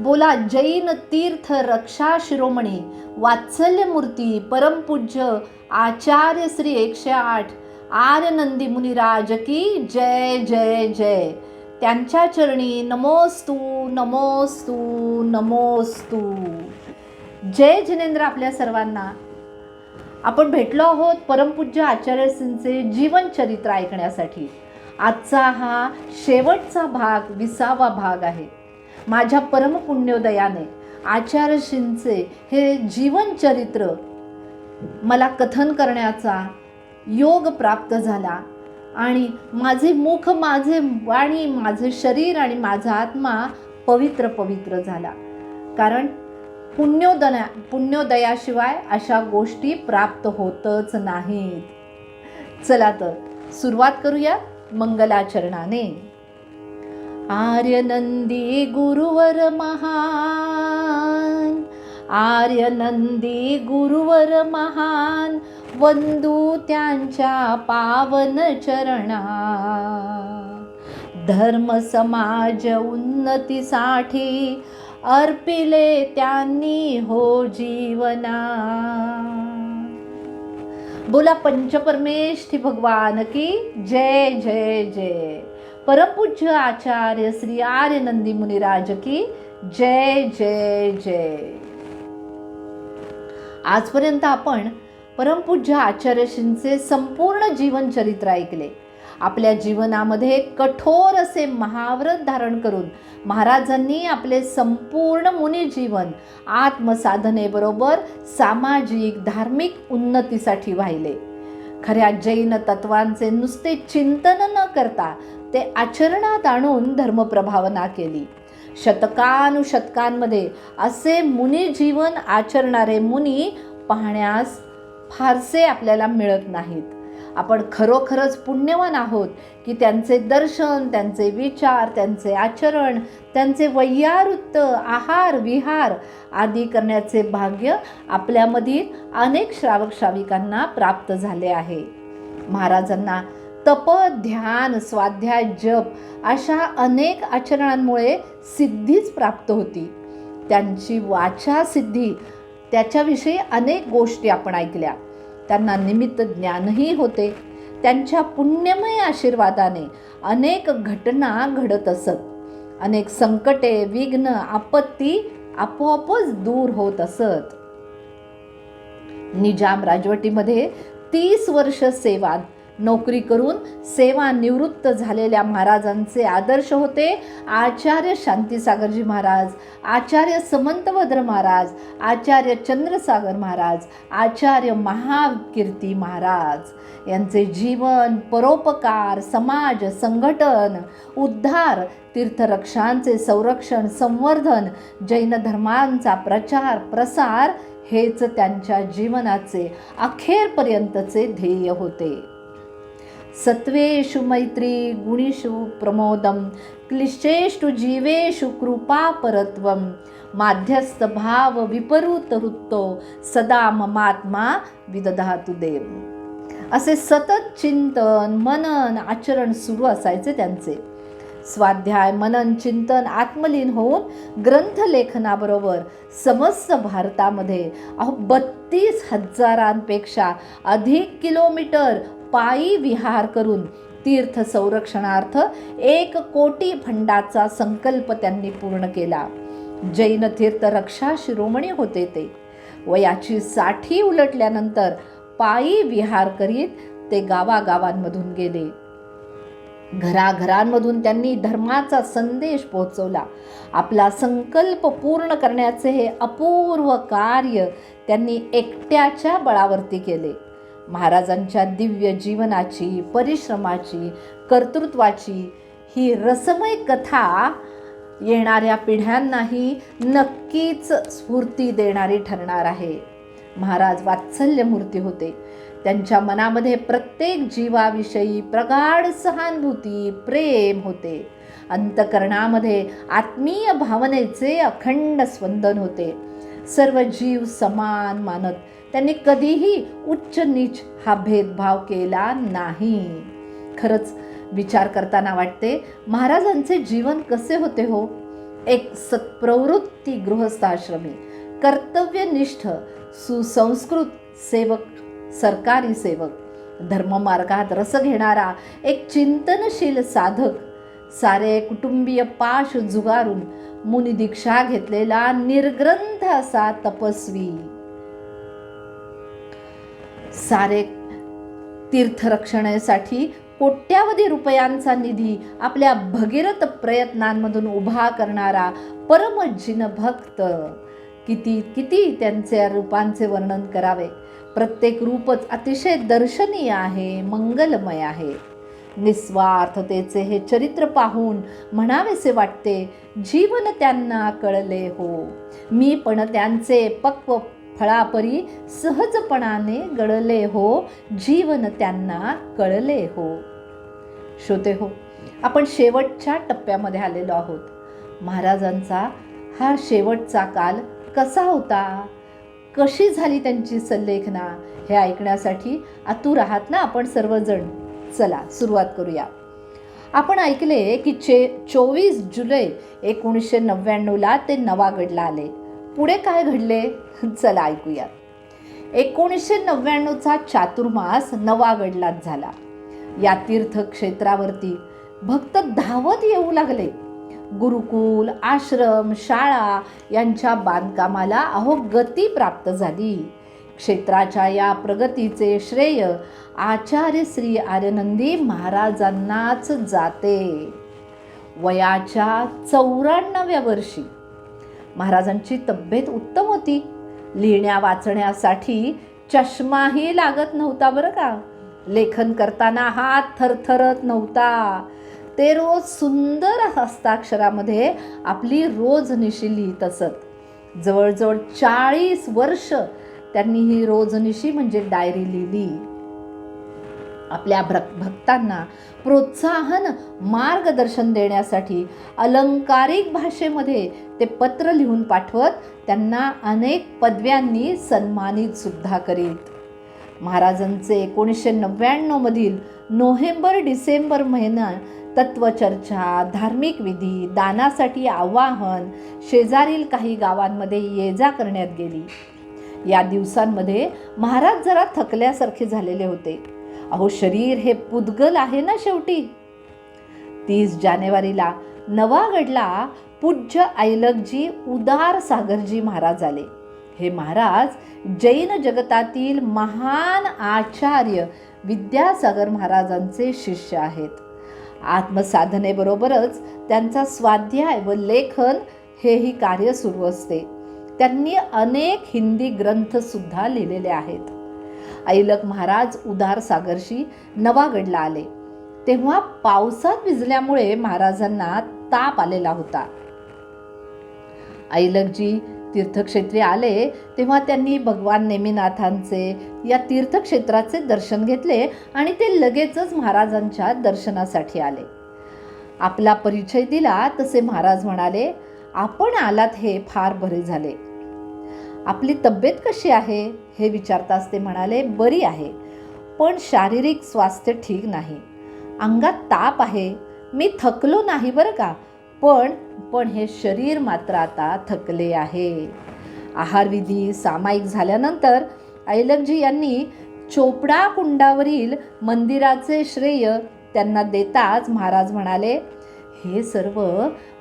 बोला जैन तीर्थ रक्षा शिरोमणी वात्सल्य मूर्ती परमपूज्य आचार्य श्री 108 आर्य नंदी मुनिराज की जय जय जय. त्यांच्या चरणी नमोस्तु नमोस्तु नमोस्तु. जय जिनेंद्र आपल्या सर्वांना. आपण भेटलो आहोत परमपूज्य आचार्यश्रींचे जीवन चरित्र ऐकण्यासाठी. आजचा हा शेवटचा भाग 20वा भाग आहे. माझ्या परमपुण्योदयाने आचार्यश्रींचे हे जीवन चरित्र मला कथन करण्याचा योग प्राप्त झाला आणि माझे मुख, माझे वाणी, माझे शरीर आणि माझा आत्मा पवित्र पवित्र झाला. कारण पुण्योदयाशिवाय अशा गोष्टी प्राप्त होतच नाहीत. चला तर सुरुवात करूया मंगलाचरणाने. आर्यनंदी गुरुवर महान, आर्यनंदी गुरुवर महान, वंदू त्यांच्या पावन चरणा. धर्म समाज उन्नतीसाठी अर्पिले त्यांनी हो जीवना. बोला पंचपरमेष्ठी भगवान की जय जय जय. परमपूज्य आचार्य श्री आर्य नंदी मुनिराज की जय जय जय. आजपर्यंत आपण परमपूज्य आचार्यश्रींचे संपूर्ण जीवन चरित्र ऐकले. आपल्या जीवनामध्ये कठोर असे महाव्रत धारण करून महाराजांनी आपले संपूर्ण मुनी जीवन आत्मसाधनेबरोबर सामाजिक धार्मिक उन्नतीसाठी वाहिले. खऱ्या जैन तत्वांचे नुसते चिंतन न करता ते आचरणात आणून धर्मप्रभावना केली. शतकानुशतकांमध्ये असे मुनी जीवन आचरणारे मुनी पाहण्यास फारसे आपल्याला मिळत नाहीत. आपण खरोखरच पुण्यवान आहोत की त्यांचे दर्शन, त्यांचे विचार, त्यांचे आचरण, त्यांचे वैयावृत्त, आहार विहार आदी करण्याचे भाग्य आपल्यामधील अनेक श्रावक श्राविकांना प्राप्त झाले आहे. महाराजांना तप, ध्यान, स्वाध्याय, जप अशा अनेक आचरणांमुळे सिद्धीच प्राप्त होती. त्यांची वाचा सिद्धी, त्याच्याविषयी अनेक गोष्टी आपण ऐकल्या. त्यांना निमित्त ज्ञानही होते. त्यांच्या पुण्यमय आशीर्वादाने अनेक घटना घडत असत. अनेक संकटे, विघ्न, आपत्ती आपोआपच दूर होत असत. निजाम राजवटीमध्ये 30 वर्ष सेवा नोकरी करून सेवानिवृत्त झालेल्या महाराजांचे आदर्श होते आचार्य शांतीसागरजी महाराज, आचार्य समंतभद्र महाराज, आचार्य चंद्रसागर महाराज, आचार्य महाकीर्ती महाराज यांचे जीवन, परोपकार, समाज संघटन, उद्धार, तीर्थरक्षांचे संरक्षण, संवर्धन, जैन धर्मांचा प्रचार प्रसार हेच त्यांच्या जीवनाचे अखेरपर्यंतचे ध्येय होते. सत्वेषु मैत्री, गुणेषु प्रमोदम, क्लिष्टेषु जीवेषु कृपापरत्वम, माध्यस्थ भाव विपरुत वृत्तो, सदा ममात्मा विदधातु देव. असे सतत चिंतन, मनन, आचरण सुरू असायचे त्यांचे. स्वाध्याय, मनन, चिंतन आत्मलीन होऊन ग्रंथलेखनाबरोबर समस्त भारतामध्ये 32,000पेक्षा अधिक किलोमीटर पायी विहार करून तीर्थ संरक्षणार्थ 1 कोटी फंडाचा संकल्प त्यांनी पूर्ण केला. जैन तीर्थ रक्षा शिरोमणी होते ते. वयाची 60 उलटल्यानंतर पायी विहार करीत ते गावागावांमधून गेले. घराघरांमधून त्यांनी धर्माचा संदेश पोहोचवला. आपला संकल्प पूर्ण करण्याचे हे अपूर्व कार्य त्यांनी एकट्याच्या बळावरती केले. महाराजांच्या दिव्य जीवनाची, परिश्रमाची, कर्तृत्वाची ही रसमय कथा येणाऱ्या पिढ्यांनाही नक्कीच स्फूर्ती देणारी ठरणार आहे. महाराज वात्सल्य मूर्ती होते. त्यांच्या मनामध्ये प्रत्येक जीवाविषयी प्रगाढ सहानुभूती, प्रेम होते. अंतकरणामध्ये आत्मीय भावनेचे अखंड स्पंदन होते. सर्व जीव समान मानत त्यांनी कधीही उच्च नीच हा भेदभाव केला नाही. खरंच विचार करताना वाटते महाराजांचे जीवन कसे होते हो. एक सत्प्रवृत्ती गृहस्थाश्रमी, कर्तव्यनिष्ठ, सुसंस्कृत सेवक, सरकारी सेवक, धर्ममार्गात रस घेणारा एक चिंतनशील साधक, सारे कुटुंबीय पाश जुगारून मुनी दीक्षा घेतलेला निर्ग्रंथ असा तपस्वी, सारे तीर्थरक्षणासाठी कोट्यावधी रुपयांचा निधी आपल्या भगीरथ प्रयत्नांमधून उभा करणारा परमजिन भक्त. किती किती त्यांच्या रूपांचे वर्णन करावे. प्रत्येक रूपच अतिशय दर्शनीय आहे, मंगलमय आहे. निस्वार्थतेचे हे चरित्र पाहून म्हणावेसे वाटते, जीवन त्यांना कळले हो, मी पण त्यांचे पक्व फळापरी सहजपणाने गळले हो, जीवन त्यांना कळले हो. श्रोते हो, आपण शेवटच्या टप्प्यामध्ये आलेलो आहोत. महाराजांचा हा शेवटचा काल कसा होता, कशी झाली त्यांची संलेखना, हे ऐकण्यासाठी आतुर आहात ना आपण सर्वजण. चला सुरुवात करूया. आपण ऐकले की 24 जुलै 1999 ते नवागडला आले. पुढे काय घडले, चला ऐकूया. 1999चा चातुर्मास नवागडलाच झाला. या तीर्थक्षेत्रावरती भक्त धावत येऊ लागले. गुरुकुल, आश्रम, शाळा यांच्या बांधकामाला अहो गती प्राप्त झाली. क्षेत्राच्या या प्रगतीचे श्रेय आचार्य श्री आर्यनंदी महाराजांनाच जाते. वयाच्या 94व्या वर्षी महाराजांची तब्येत उत्तम होती. लिहिण्या वाचण्यासाठी चष्माही लागत नव्हता बरं का. लेखन करताना हात थरथरत नव्हता. ते रोज सुंदर हस्ताक्षरामध्ये आपली रोजनिशी लिहित असत. जवळजवळ 40 वर्ष त्यांनी ही रोजनिशी म्हणजे डायरी लिहिली. आपल्या भक्तांना प्रोत्साहन, मार्गदर्शन देण्यासाठी अलंकारिक भाषेमध्ये ते पत्र लिहून पाठवत त्यांना अनेक पदव्यांनी सन्मानित सुद्धा करीत. महाराजांचे 1999 मधील नोव्हेंबर-डिसेंबर महिना तत्वचर्चा, धार्मिक विधी, दानासाठी आवाहन, शेजारील काही गावांमध्ये ये जा करण्यात गेली. या दिवसांमध्ये महाराज जरा थकल्यासारखे झालेले होते. अहो, शरीर हे पुद्गल आहे ना शेवटी. 30 जानेवारीला नवागडला पूज्य ऐलकजी उदार सागरजी महाराज आले. हे महाराज जैन जगतातील महान आचार्य विद्यासागर महाराजांचे शिष्य आहेत. आत्मसाधनेबरोबरच त्यांचा स्वाध्याय व लेखन हेही कार्य सुरू असते. त्यांनी अनेक हिंदी ग्रंथ सुद्धा लिहिलेले आहेत. ऐलक महाराज उदार सागरशी नवागडला आले तेव्हा पावसात भिजल्यामुळे महाराजांना ताप आलेला होता. ऐलकजी तीर्थक्षेत्री आले तेव्हा त्यांनी भगवान नेमिनाथांचे या तीर्थक्षेत्राचे दर्शन घेतले आणि ते लगेचच महाराजांच्या दर्शनासाठी आले. आपला परिचय दिला तसे महाराज म्हणाले, आपण आलात हे फार बरे झाले. आपली तब्येत कशी आहे हे विचारताच ते म्हणाले, बरी आहे, पण शारीरिक स्वास्थ्य ठीक नाही. अंगात ताप आहे. मी थकलो नाही बरं का, पण हे शरीर मात्र आता थकले आहे. आहारविधी सामायिक झाल्यानंतर ऐलकजी यांनी चोपडा कुंडावरील मंदिराचे श्रेय त्यांना देताच महाराज म्हणाले, हे सर्व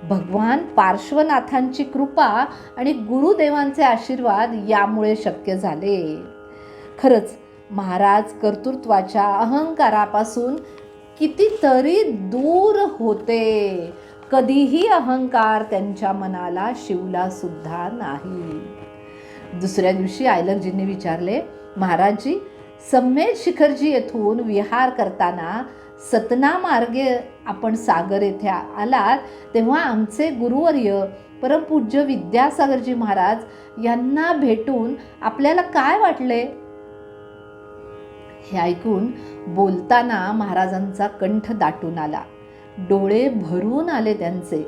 भगवान पार्श्वनाथांची कृपा आणि गुरुदेवांचे आशीर्वाद यामुळे शक्य झाले. खरंच महाराज कर्तृत्वाच्या अहंकारापासून कितीतरी दूर होते. कधीही अहंकार त्यांच्या मनाला शिवला सुद्धा नाही. दुसऱ्या दिवशी ऐलकजींनी विचारले, महाराजजी, सम्मेद शिखरजी येथून विहार करताना सतना मार्गे आपण सागर येथे आलात तेव्हा आमचे गुरुवर्य परमपूज्य विद्यासागरजी महाराज यांना भेटून आपल्याला काय वाटले? हे ऐकून बोलताना महाराजांचा कंठ दाटून आला. डोळे भरून आले त्यांचे.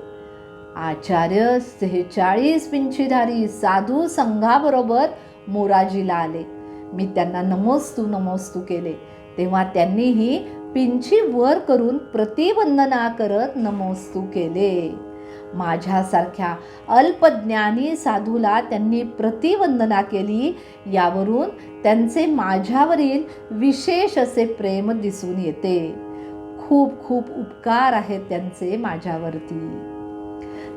आचार्य 46 पिंचीधारी साधू संघाबरोबर मोराजीला आले. मी त्यांना नमोस्तू केले तेव्हा त्यांनीही पिंची वर करून प्रतिवंदना करत नमोस्तू केले. माझ्यासारख्या अल्पज्ञानी साधूला त्यांनी प्रतिवंदना केली. यावरून त्यांचे माझ्यावरील विशेष असे प्रेम दिसून येते. खूप खूप उपकार आहेत त्यांचे माझ्यावरती.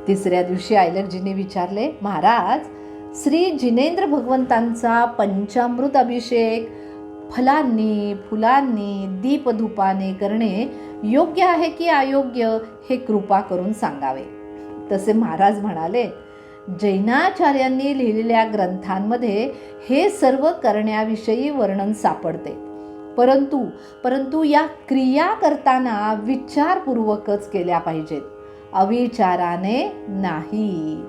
तिसऱ्या दिवशी आयलकजींनी विचारले, महाराज, श्री जिनेंद्र भगवंतांचा पंचामृत अभिषेक फलांनी फुलांनी दीपधूपाने करणे योग्य आहे की अयोग्य हे कृपा करून सांगावे. तसे महाराज म्हणाले, जैनाचार्यांनी लिहिलेल्या ग्रंथांमध्ये हे सर्व करण्याविषयी वर्णन सापडते, परंतु या क्रिया करताना विचारपूर्वकच केल्या पाहिजेत, अविचाराने नाही.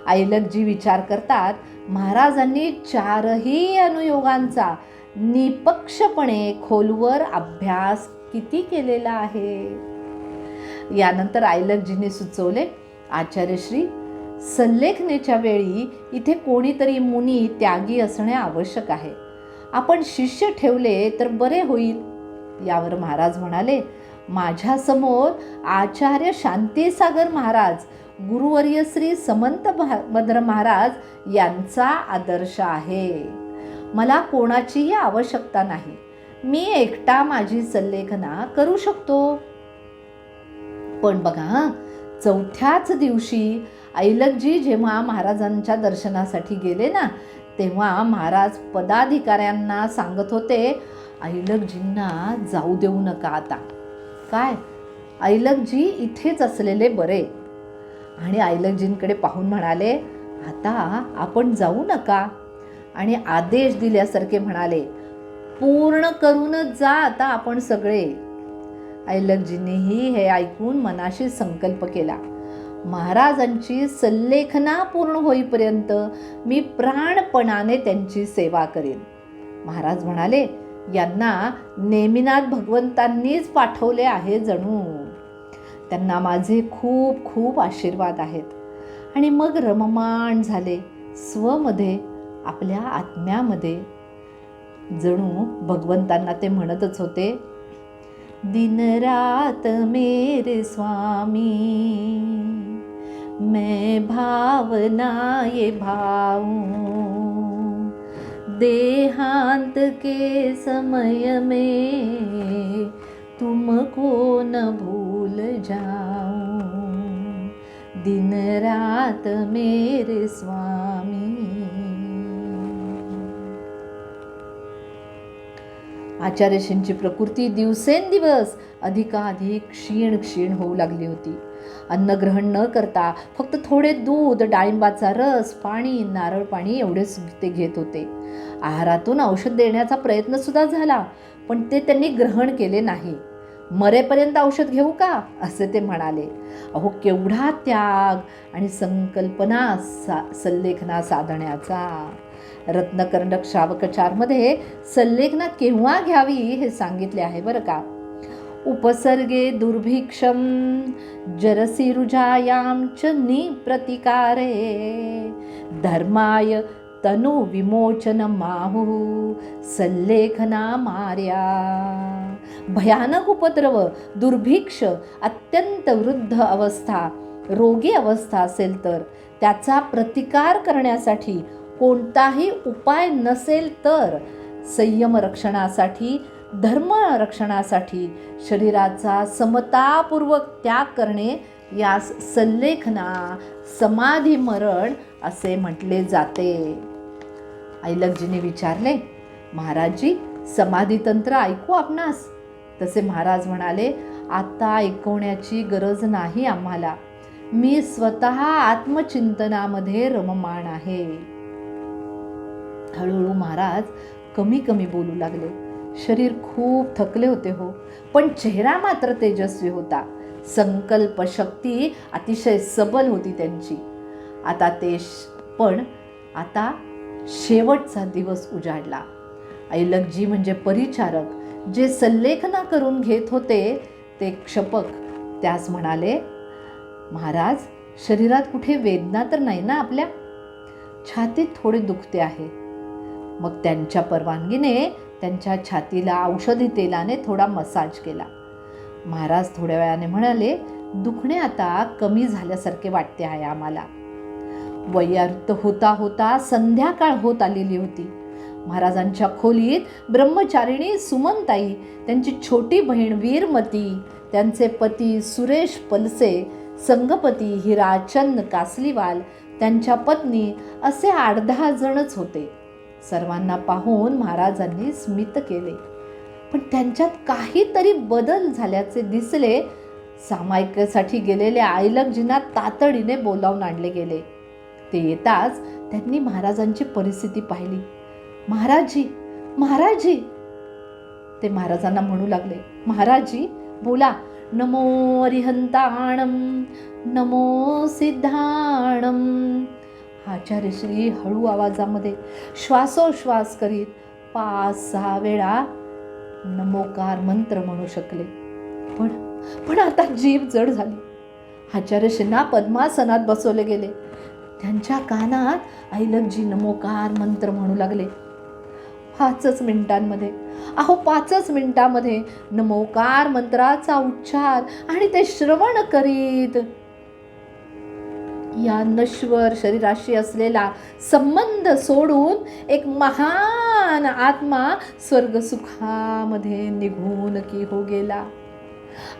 आयलकजी विचार करतात, महाराजांनी 4ही अनुयोगांचा निपक्षपणे खोलवर अभ्यास किती केलेला आहे. यानंतर आयलकजींनी सुचवले, आचार्यश्री, संलेखनेच्या वेळी इथे कोणीतरी मुनी त्यागी असणे आवश्यक आहे. आपण शिष्य ठेवले तर बरे होईल. यावर महाराज म्हणाले, माझ्यासमोर आचार्य शांतीसागर महाराज, गुरुवर्य श्री समंत भद्र महाराज यांचा आदर्श आहे. मला कोणाचीही आवश्यकता नाही. मी एकटा माझी संलेखना करू शकतो. पण बघा, चौथ्याच दिवशी आयलकजी जेव्हा महाराजांच्या दर्शनासाठी गेले ना, तेव्हा महाराज पदाधिकाऱ्यांना सांगत होते, आयलकजींना जाऊ देऊ नका आता. काय, आयलकजी इथेच असलेले बरे. आणि आयलकजींकडे पाहून म्हणाले, आता आपण जाऊ नका. आणि आदेश दिल्यासारखे म्हणाले, पूर्ण करूनच जा आता आपण सगळे. आयलकजींनीही हे ऐकून मनाशी संकल्प केला, महाराजांची संलेखना पूर्ण होईपर्यंत मी प्राणपणाने त्यांची सेवा करेन. महाराज म्हणाले, यांना नेमिनाथ भगवंतांनीच पाठवले आहे जणू. त्यांना माझे खूप खूप आशीर्वाद आहेत. आणि मग रममाण झाले स्वमध्ये, आपल्या आत्म्यामध्ये. जणू भगवंतांना ते म्हणतच होते, दिन रात मेरे स्वामी, मैं भावना ये भाऊं, देहांत के समय में तुमको न भूल जाऊं, दिन रात मेरे स्वामी. आचार्यश्रींची प्रकृती दिवसेंदिवस अधिकाधिक क्षीण होऊ लागली होती. अन्न ग्रहण न करता फक्त थोडे दूध, डाळिंबाचा रस, पाणी, नारळ पाणी एवढेच ते घेत होते. आहारातून औषध देण्याचा प्रयत्न सुद्धा झाला, पण ते त्यांनी ग्रहण केले नाही. मरेपर्यंत औषध घेऊ का, असे ते म्हणाले. अहो, केवढा त्याग आणि संकल्पना संलेखना साधण्याचा. रत्नकर्णक श्रावकचारमध्ये संलेखना केव्हा घ्यावी हे सांगितले आहे बरं का. उपसर्गे दुर्भिक्षम जरसी रुजायाम च निप्रतिकारे, धर्माय तनु विमोचन माहु संलेखना मार्या. भयानक उपद्रव, दुर्भिक्ष, अत्यंत वृद्ध अवस्था, रोगी अवस्था असेल तर त्याचा प्रतिकार करण्यासाठी कोणताही उपाय नसेल तर संयम रक्षणासाठी, धर्म रक्षणासाठी शरीराचा समतापूर्वक त्याग करणे यास संलेखना, समाधी मरण असे म्हटले जाते. आयलकजींनी विचारले, महाराजजी, समाधी तंत्र ऐकू आपणास? तसे महाराज म्हणाले, आता ऐकवण्याची गरज नाही आम्हाला. मी स्वतः आत्मचिंतनामध्ये रममाण आहे. हळूहळू महाराज कमी कमी बोलू लागले. शरीर खूप थकले होते हो, पण चेहरा मात्र तेजस्वी होता. संकल्प शक्ती अतिशय सबल होती त्यांची. आता शेवटचा दिवस उजाडला. आयलकजी म्हणजे परिचारक, जे संलेखना करून घेत होते ते क्षपक त्यास म्हणाले, महाराज, शरीरात कुठे वेदना तर नाही ना आपल्या? छातीत थोडे दुखते आहे. मग त्यांच्या परवानगीने त्यांच्या छातीला औषधी तेलाने थोडा मसाज केला. महाराज थोड्या वेळाने म्हणाले, दुखणे आता कमी झाल्यासारखे वाटते आहे आम्हाला. वैयर्त होता होता संध्याकाळ होत आलेली होती. महाराजांच्या खोलीत ब्रह्मचारिणी सुमनताई, त्यांची छोटी बहीण वीरमती, त्यांचे पती सुरेश पलसे, संगपती हिराचंद कासलीवाल, त्यांच्या पत्नी असे 8-10 जणच होते. सर्वांना पाहून महाराजांनी स्मित केले, पण त्यांच्यात काहीतरी बदल झाल्याचे दिसले. सामायिकसाठी गेलेल्या आईलकजींना तातडीने बोलावून आणले गेले. ते येताच त्यांनी महाराजांची परिस्थिती पाहिली. महाराजी, महाराजी, ते महाराजांना म्हणू लागले, महाराजी बोला, नमो अरिहंताणम, नमो सिद्धाणम. आचार्यश्री हळू आवाजामध्ये श्वासोश्वास करीत 5-6 वेळा नमोकार मंत्र म्हणू शकले. पण आता जीभ जड झाली. आचार्यश्रींना पद्मासनात बसवले गेले. त्यांच्या कानात आईलकजी नमोकार मंत्र म्हणू लागले. 5 मिनिटांमध्ये, 5 मिनिटांमध्ये नमोकार मंत्राचा उच्चार आणि ते श्रवण करीत या नश्वर शरीराशी असलेला संबंध सोडून एक महान आत्मा स्वर्गसुखामध्ये निघून की हो गेला.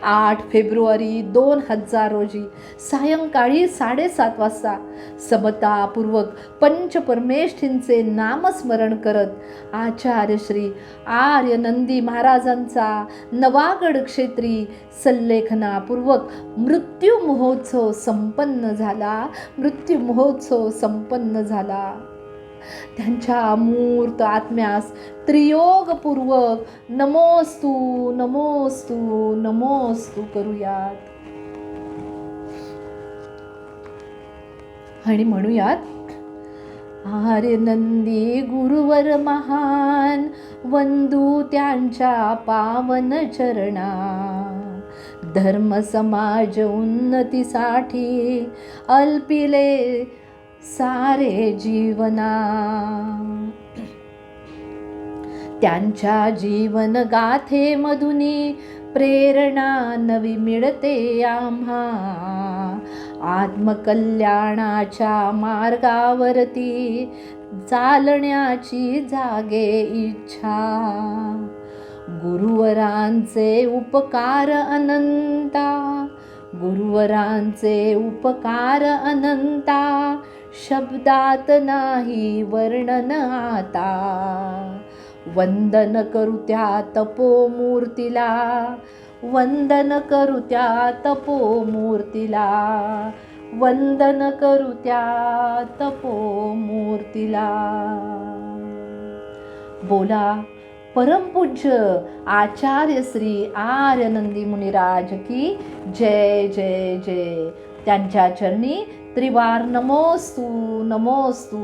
8 फेब्रुवारी 2000 रोजी सायंकाळी 7:30 वाजता समतापूर्वक पंचपरमेष्ठींचे नामस्मरण करत आचार्य श्री आर्य नंदी महाराजांचा नवागड क्षेत्री सल्लेखनापूर्वक मृत्यू महोत्सव संपन्न झाला. त्यांच्या अमूर्त आत्म्यास त्रियोगपूर्वक नमोस्तु नमोस्तु नमोस्तु करूयात आणि म्हणूयात, आर्य नंदी गुरुवर महान, वंदू त्यांच्या पावन चरणा. धर्म समाज उन्नतीसाठी अल्पिले सारे जीवना. त्यांच्या जीवन गाथेमधुनी प्रेरणा नवी मिळते आम्हा. आत्मकल्याणाच्या मार्गावरती चालण्याची जागे इच्छा. गुरुवरांचे उपकार अनंता, शब्दात नाही वर्णन आता. वंदन करू त्या तपोमूर्तीला, वंदन करू त्या तपोमूर्तीला, वंदन करू त्या तपोमूर्तीला. बोला परमपूज्य आचार्य श्री आर्य नंदी मुनिराज की जय जय जय. त्यांच्या चरणी त्रिवार नमोस्तु नमोस्तु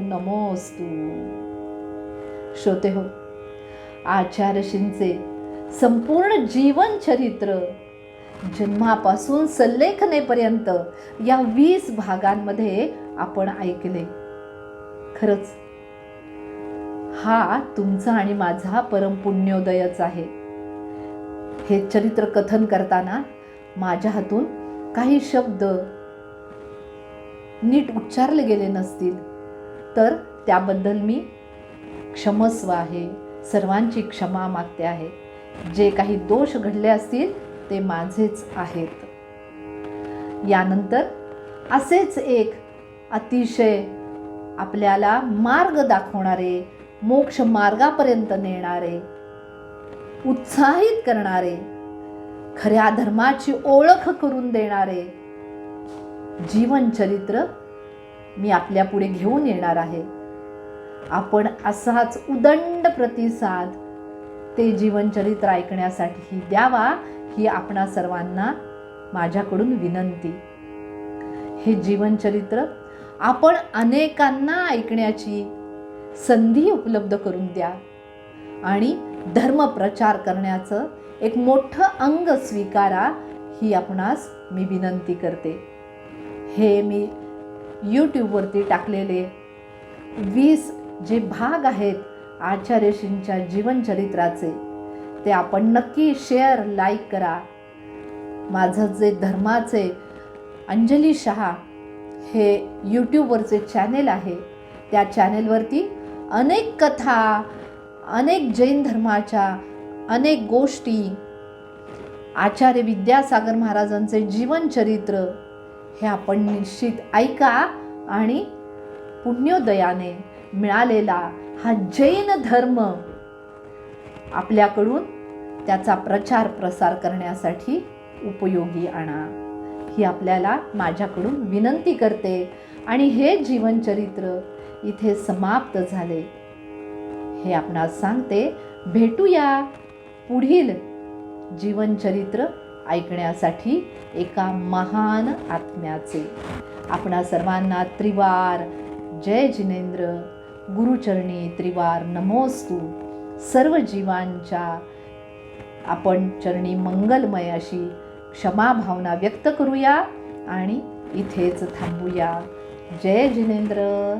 नमोस्तु. श्रोते हो, आचार्यश्रींचे संपूर्ण जीवन चरित्र जन्मापासून सल्लेखनेपर्यंत या 20 भागांमध्ये आपण ऐकले. खरंच हा तुमचा आणि माझा परमपुण्योदयच आहे. हे चरित्र कथन करताना माझ्या हातून काही शब्द नीट उच्चारले गेले नसतील तर त्याबद्दल मी क्षमस्व आहे. सर्वांची क्षमा मागते आहे. जे काही दोष घडले असतील ते माझेच आहेत. यानंतर असेच एक अतिशय आपल्याला मार्ग दाखवणारे, मोक्ष मार्गापर्यंत नेणारे, उत्साहित करणारे, खऱ्या धर्माची ओळख करून देणारे जीवनचरित्र मी आपल्या पुढे घेऊन येणार आहे. आपण असाच उदंड प्रतिसाद ते जीवनचरित्र ऐकण्यासाठी द्यावा ही आपणा सर्वांना माझ्याकडून विनंती. हे जीवनचरित्र आपण अनेकांना ऐकण्याची संधी उपलब्ध करून द्या आणि धर्मप्रचार करण्याचं एक मोठं अंग स्वीकारा ही आपणास मी विनंती करते. हे मी यूट्यूबवरती टाकलेले 20 जे भाग आहेत आचार्यश्रींच्या जीवनचरित्राचे ते आपण नक्की शेअर, लाईक करा. माझं जे धर्माचे अंजली शहा हे यूट्यूबवरचे चॅनेल आहे, त्या चॅनेलवरती अनेक कथा, अनेक जैन धर्माच्या अनेक गोष्टी, आचार्य विद्यासागर महाराजांचे जीवनचरित्र हे आपण निश्चित ऐका आणि पुण्योदयाने मिळालेला हा जैन धर्म आपल्याकडून त्याचा प्रचार प्रसार करण्यासाठी उपयोगी आणा, ही आपल्याला माझ्याकडून विनंती करते. आणि हे जीवनचरित्र इथे समाप्त झाले हे आपणास सांगते. भेटूया पुढील जीवनचरित्र ऐकण्यासाठी एका महान आत्म्याचे. आपणा सर्वांना त्रिवार जय जिनेंद्र. गुरुचरणी त्रिवार नमोस्तु. सर्व जीवांच्या आपण चरणी मंगलमय अशी क्षमा भावना व्यक्त करूया आणि इथेच थांबूया. जय जिनेंद्र.